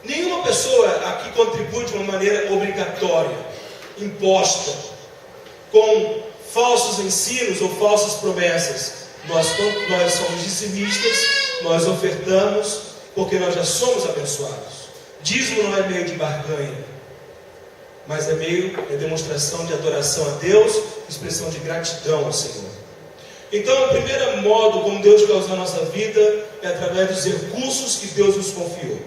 Nenhuma pessoa aqui contribui de uma maneira obrigatória, imposta, com falsos ensinos ou falsas promessas. Nós somos dizimistas, nós ofertamos, porque nós já somos abençoados. Dízimo não é meio de barganha, mas é demonstração de adoração a Deus, expressão de gratidão ao Senhor. Então, o primeiro modo como Deus quer usar a nossa vida é através dos recursos que Deus nos confiou.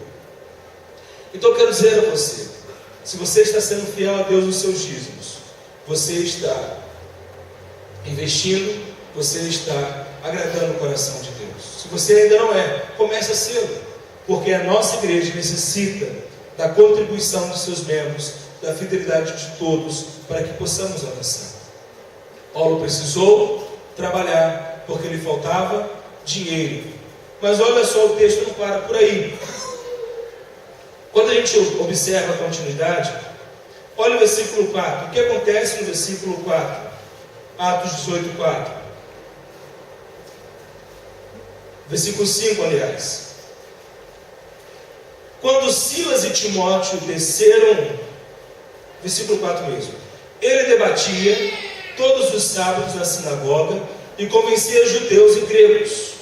Então, eu quero dizer a você, se você está sendo fiel a Deus nos seus dízimos, você está investindo, você está agradando o coração de Deus. Se você ainda não é, comece a ser, porque a nossa igreja necessita da contribuição dos seus membros, da fidelidade de todos, para que possamos avançar. Paulo precisou trabalhar, porque lhe faltava dinheiro. Mas olha só, o texto não para por aí. Quando a gente observa a continuidade, olha o versículo 4. O que acontece no versículo 4? Atos 18, 4. Versículo 5, aliás. Quando Silas e Timóteo desceram, versículo 4 mesmo, ele debatia todos os sábados na sinagoga e convencia judeus e gregos.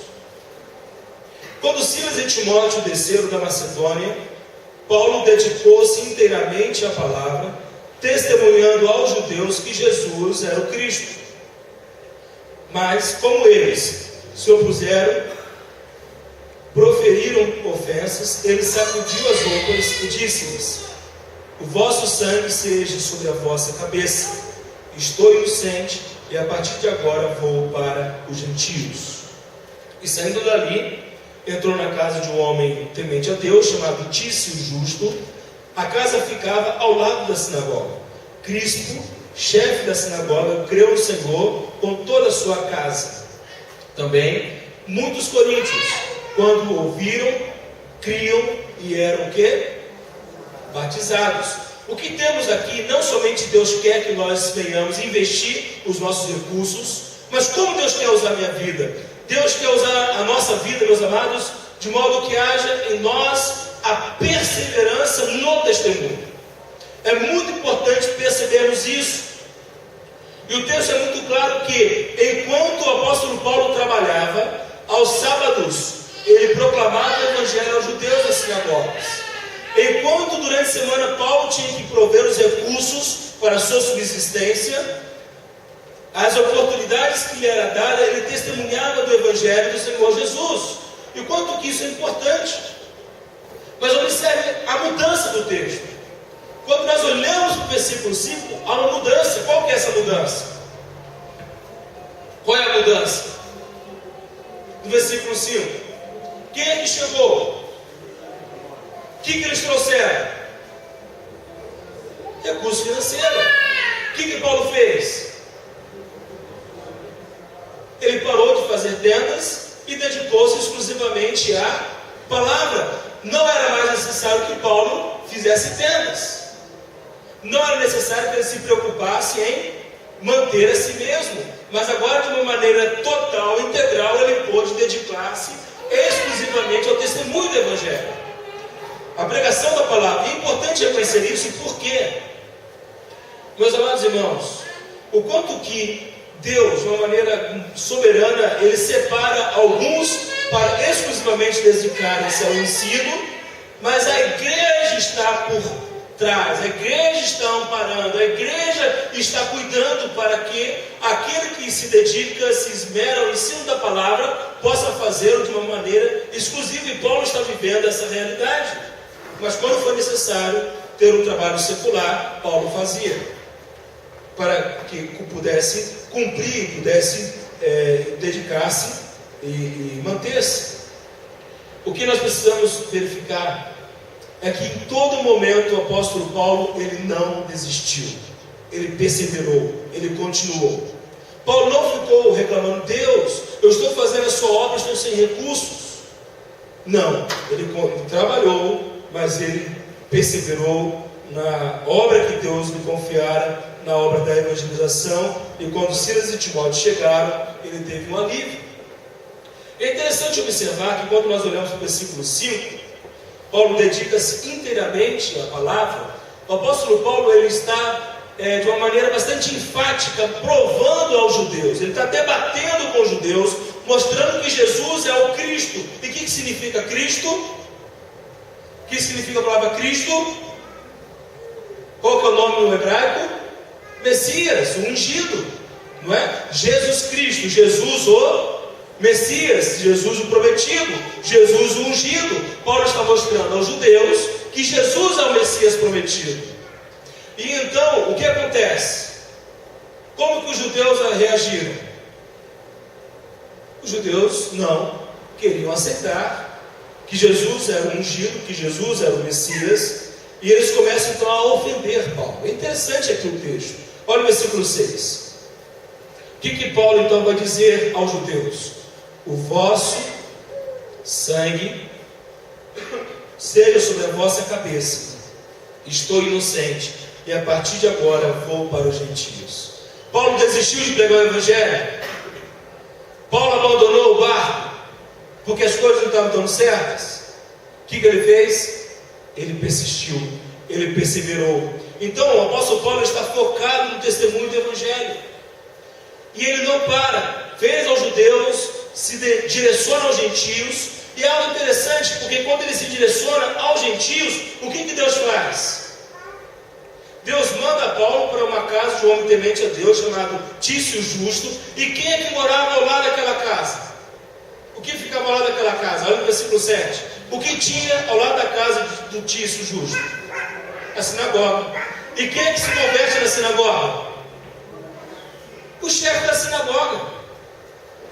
Quando Silas e Timóteo desceram da Macedônia, Paulo dedicou-se inteiramente à palavra, testemunhando aos judeus que Jesus era o Cristo. Mas, como eles se opuseram, proferiram ofensas, ele sacudiu as roupas e disse-lhes: o vosso sangue seja sobre a vossa cabeça. Estou inocente e a partir de agora vou para os gentios. E saindo dali, entrou na casa de um homem temente a Deus, chamado Tício Justo. A casa ficava ao lado da sinagoga. Crispo, chefe da sinagoga, creu no Senhor com toda a sua casa. Também muitos coríntios, quando ouviram, criam e eram o quê? Batizados. O que temos aqui, não somente Deus quer que nós venhamos investir os nossos recursos, mas como Deus quer usar a minha vida? Deus quer usar a nossa vida, meus amados, de modo que haja em nós a perseverança no testemunho. É muito importante percebermos isso. E o texto é muito claro que, enquanto o apóstolo Paulo trabalhava, aos sábados, ele proclamava o evangelho aos judeus nas sinagogas. Enquanto durante a semana Paulo tinha que prover os recursos para a sua subsistência, as oportunidades que lhe era dada, ele testemunhava do evangelho do Senhor Jesus. E o quanto que isso é importante. Mas observe a mudança do texto. Quando nós olhamos para o versículo 5, há uma mudança. Qual que é essa mudança? Qual é a mudança? No versículo 5. Quem é que chegou? O que eles trouxeram? Recurso financeiro. O que Paulo fez? Ele parou de fazer tendas e dedicou-se exclusivamente à palavra. Não era mais necessário que Paulo fizesse tendas. Não era necessário que ele se preocupasse em manter a si mesmo. Mas agora, de uma maneira total, integral, ele pôde dedicar-se exclusivamente ao testemunho do Evangelho. A pregação da palavra. É importante reconhecer isso, por quê? Meus amados irmãos, o quanto que Deus, de uma maneira soberana, Ele separa alguns para exclusivamente dedicarem-se ao ensino, mas a igreja está por trás, a igreja está amparando, a igreja está cuidando para que aquele que se dedica, se esmera ao ensino da palavra, possa fazê-lo de uma maneira exclusiva. E Paulo está vivendo essa realidade. Mas quando for necessário ter um trabalho secular, Paulo fazia, para que pudesse cumprir, pudesse dedicar-se e manter-se. O que nós precisamos verificar é que em todo momento o apóstolo Paulo, ele não desistiu, ele perseverou, ele continuou. Paulo não ficou reclamando: Deus, eu estou fazendo a sua obra, estou sem recursos. Não, ele trabalhou, mas ele perseverou na obra que Deus lhe confiara, na obra da evangelização. E quando Silas e Timóteo chegaram, ele teve um alívio. É interessante observar que quando nós olhamos para o versículo 5, Paulo dedica-se inteiramente à palavra. O apóstolo Paulo, ele está de uma maneira bastante enfática, provando aos judeus. Ele está debatendo com os judeus, mostrando que Jesus é o Cristo. E o que significa Cristo? O que significa a palavra Cristo? Qual que é o nome no hebraico? Messias, o ungido, não é? Jesus Cristo, Jesus o Messias, Jesus o prometido, Jesus o ungido. Paulo está mostrando aos judeus que Jesus é o Messias prometido. E então, o que acontece? Como que os judeus reagiram? Os judeus não queriam aceitar que Jesus era o ungido, que Jesus era o Messias, e eles começam então a ofender Paulo. É interessante aqui o texto. Olha o versículo 6. O que Paulo então vai dizer aos judeus? O vosso sangue seja sobre a vossa cabeça. Estou inocente, e a partir de agora vou para os gentios. Paulo desistiu de pregar o evangelho? Paulo abandonou o barco porque as coisas não estavam dando certas? O que ele fez? Ele persistiu, ele perseverou. Então o apóstolo Paulo está focado no testemunho do evangelho, e ele não para. Fez aos judeus, se direciona aos gentios. E é algo interessante, porque quando ele se direciona aos gentios, o que Deus faz? Deus manda Paulo para uma casa de um homem temente a Deus, chamado Tício Justo. E quem é que morava ao lado daquela casa? O que ficava ao lado daquela casa? Olha no versículo 7. O que tinha ao lado da casa do Tício Justo? A sinagoga. E quem é que se converte na sinagoga? O chefe da sinagoga.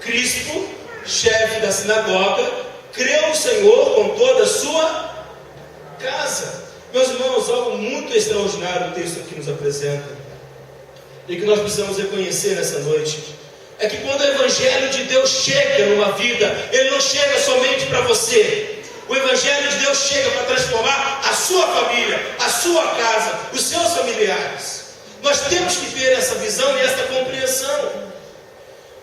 Crispo, chefe da sinagoga, creu no Senhor com toda a sua casa. Meus irmãos, algo muito extraordinário o texto aqui nos apresenta, e que nós precisamos reconhecer nessa noite, é que quando o Evangelho de Deus chega numa vida, ele não chega somente para você. O Evangelho de Deus chega para transformar a sua família, a sua casa, os seus familiares. Nós temos que ter essa visão e essa compreensão.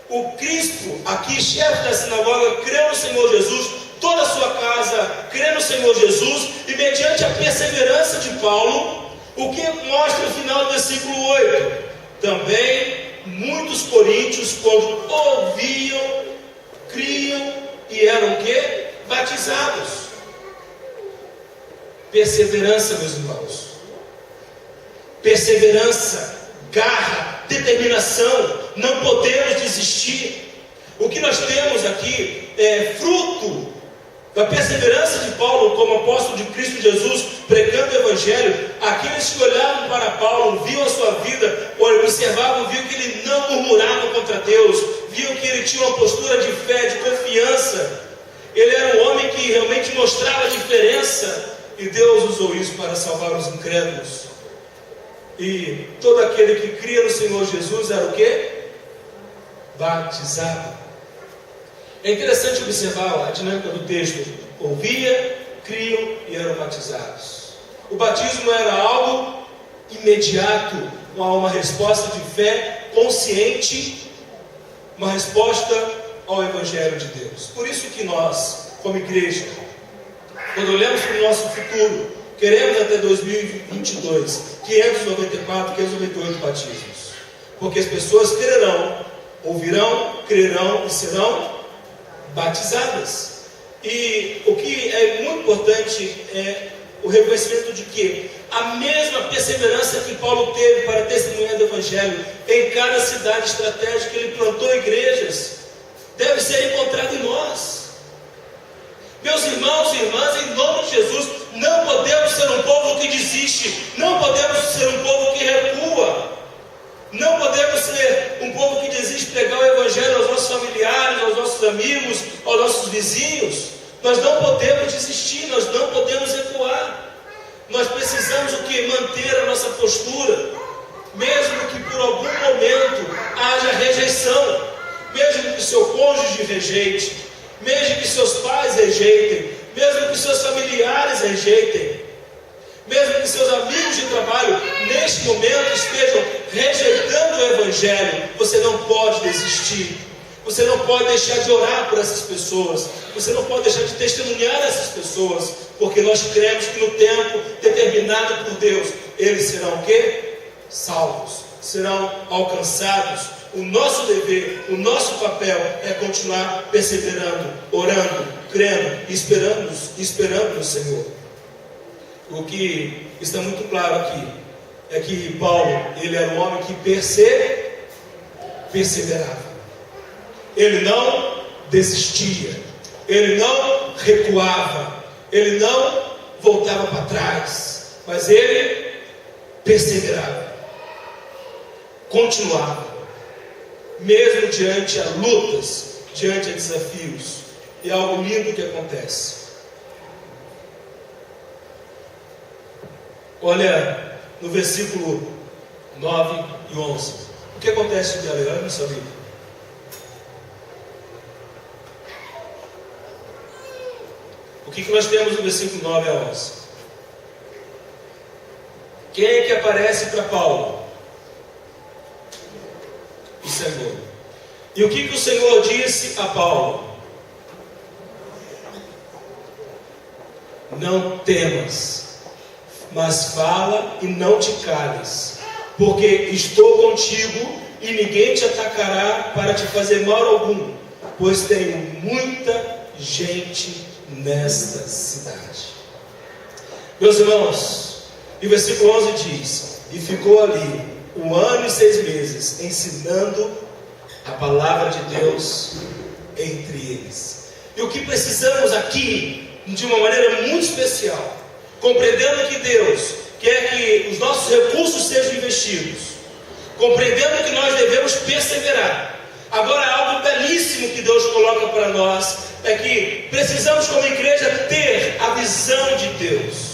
O Crispo, aqui chefe da sinagoga, creu no Senhor Jesus, toda a sua casa crê no Senhor Jesus, e mediante a perseverança de Paulo, o que mostra o final do versículo 8? Também muitos coríntios, quando ouviam, criam e eram o quê? Batizados. Perseverança, meus irmãos. Perseverança, garra, determinação. Não podemos desistir. O que nós temos aqui é fruto da perseverança de Paulo como apóstolo de Cristo Jesus, pregando o Evangelho. Aqueles que olhavam para Paulo, viam a sua vida, observavam, viam que ele não murmurava contra Deus, viam que ele tinha uma postura de fé, de confiança. Ele era um homem que realmente mostrava a diferença, e Deus usou isso para salvar os incrédulos. E todo aquele que cria no Senhor Jesus era o quê? Batizado. É interessante observar a dinâmica do texto. Ouvia, criam e eram batizados. O batismo era algo imediato, uma resposta de fé consciente, uma resposta ao Evangelho de Deus. Por isso que nós, como igreja, quando olhamos para o nosso futuro, queremos até 2022, 594, 598 batismos. Porque as pessoas crerão, ouvirão, crerão e serão batizadas. E o que é muito importante é o reconhecimento de que a mesma perseverança que Paulo teve para testemunhar do Evangelho em cada cidade estratégica que ele plantou igrejas, deve ser encontrada em nós. Meus irmãos e irmãs, em nome de Jesus, não podemos ser um povo que desiste, não podemos ser um povo que recua, não podemos ser um povo que desiste de pregar o Evangelho aos nossos familiares, aos nossos amigos, aos nossos vizinhos. Nós não podemos desistir, nós não podemos recuar. Nós precisamos o que? Manter a nossa postura, mesmo que por algum momento haja rejeição, mesmo que seu cônjuge rejeite, mesmo que seus pais rejeitem, mesmo que seus familiares rejeitem, mesmo que seus amigos de trabalho neste momento estejam rejeitando o Evangelho, você não pode desistir. Você não pode deixar de orar por essas pessoas. Você não pode deixar de testemunhar essas pessoas, porque nós cremos que no tempo determinado por Deus, eles serão o quê? Salvos, serão alcançados. O nosso dever, o nosso papel é continuar perseverando, orando, crendo, esperando no Senhor. O que está muito claro aqui é que Paulo, ele era um homem que perseverava. Ele não desistia, ele não recuava, ele não voltava para trás, mas ele perseverava, continuava, mesmo diante a lutas, diante a desafios. E é algo lindo que acontece. Olha no versículo 9 e 11. O que acontece de Aleluia, meu amigo? O que nós temos no versículo 9 a 11? Quem é que aparece para Paulo? O Senhor. E o que o Senhor disse a Paulo? Não temas, mas fala e não te cales, porque estou contigo e ninguém te atacará para te fazer mal algum, pois tenho muita gente nesta cidade. Meus irmãos, e o versículo 11 diz: e ficou ali 1 ano e 6 meses, ensinando a palavra de Deus entre eles. E o que precisamos aqui, de uma maneira muito especial, compreendendo que Deus quer que os nossos recursos sejam investidos, compreendendo que nós devemos perseverar. Agora, algo belíssimo que Deus coloca para nós é que precisamos, como igreja, ter a visão de Deus.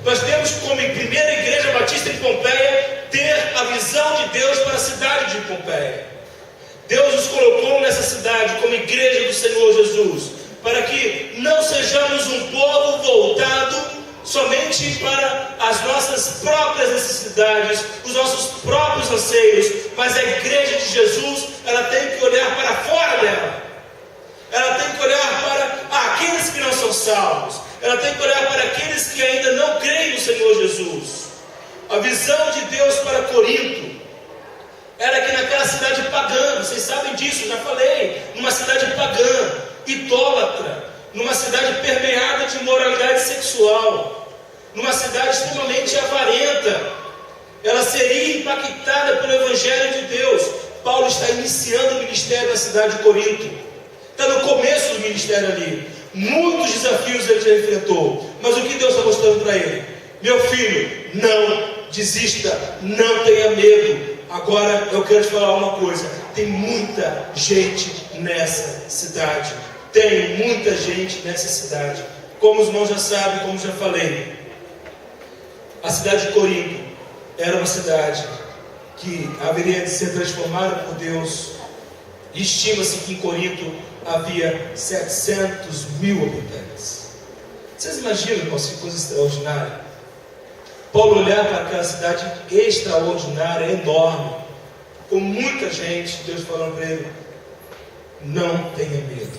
Nós temos, como primeira igreja batista de Pompeia, ter a visão de Deus para a cidade de Pompeia. Deus nos colocou nessa cidade como igreja do Senhor Jesus, para que não sejamos um povo voltado somente para as nossas próprias necessidades, os nossos próprios anseios, mas a igreja de Jesus, ela tem que olhar para fora dela. Ela tem que olhar para aqueles que não são salvos. Ela tem que olhar para aqueles que ainda não creem no Senhor Jesus. A visão de Deus para Corinto era que naquela cidade pagã, vocês sabem disso, já falei, numa cidade pagã, idólatra, numa cidade permeada de imoralidade sexual, numa cidade extremamente avarenta, ela seria impactada pelo Evangelho de Deus. Paulo está iniciando o ministério na cidade de Corinto, está no começo do ministério ali, muitos desafios ele já enfrentou, mas o que Deus está mostrando para ele? Meu filho, não desista, não tenha medo. Agora eu quero te falar uma coisa: tem muita gente nessa cidade. Tem muita gente nessa cidade. Como os irmãos já sabem, como já falei, a cidade de Corinto era uma cidade que haveria de ser transformada por Deus. Estima-se que em Corinto havia 700 mil habitantes. Vocês imaginam, irmãos, que coisa extraordinária? Paulo olhar para aquela cidade extraordinária, enorme, com muita gente, Deus falando para ele: não tenha medo,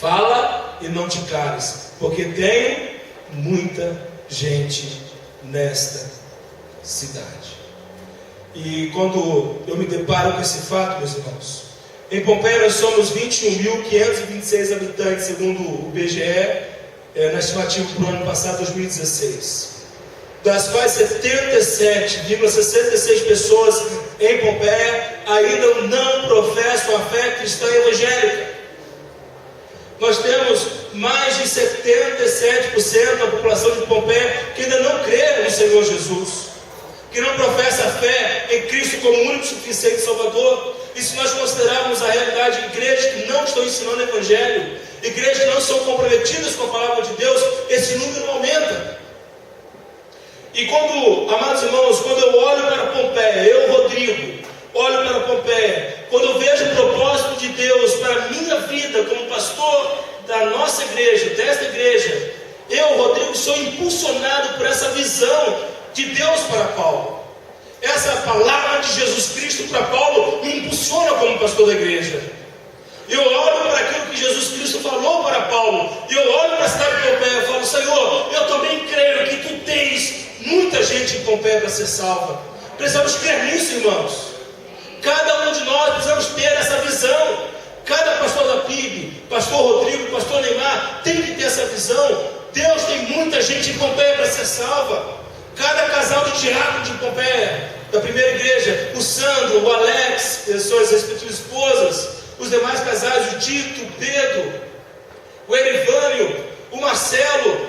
fala e não te cales, porque tenho muita gente nesta cidade. E quando eu me deparo com esse fato, meus irmãos, em Pompeia nós somos 21.526 habitantes, segundo o IBGE, na estimativa para o ano passado, 2016. Das quais 77,66 pessoas em Pompeia ainda não professam a fé cristã evangélica. Nós temos mais de 77% da população de Pompeia que ainda não crê no Senhor Jesus, que não professa a fé em Cristo como único e suficiente Salvador. E se nós considerarmos a realidade de igrejas que não estão ensinando o Evangelho, igrejas que não são comprometidas com a palavra de Deus, esse número aumenta. E quando, amados irmãos, quando eu olho para Pompeia, eu, Rodrigo, olho para Pompeia, quando eu vejo o propósito de Deus para a minha vida como pastor da nossa igreja, desta igreja, eu, Rodrigo, sou impulsionado por essa visão de Deus para Paulo. Essa palavra de Jesus Cristo para Paulo me impulsiona como pastor da igreja. Eu olho para aquilo que Jesus Cristo falou para Paulo. E eu olho para a cidade de Pompeia e falo: Senhor, eu também creio que Tu tens muita gente em Pompeia para ser salva. Precisamos crer nisso, irmãos. Cada um de nós precisamos ter essa visão. Cada pastor da PIB, pastor Rodrigo, pastor Neymar, tem que ter essa visão. Deus tem muita gente em Pompeia para ser salva. Cada casal de diácono de Pompeia, da primeira igreja, o Sandro, o Alex, suas respectivas esposas, os demais casais, o Tito, o Pedro, o Erivânio, o Marcelo,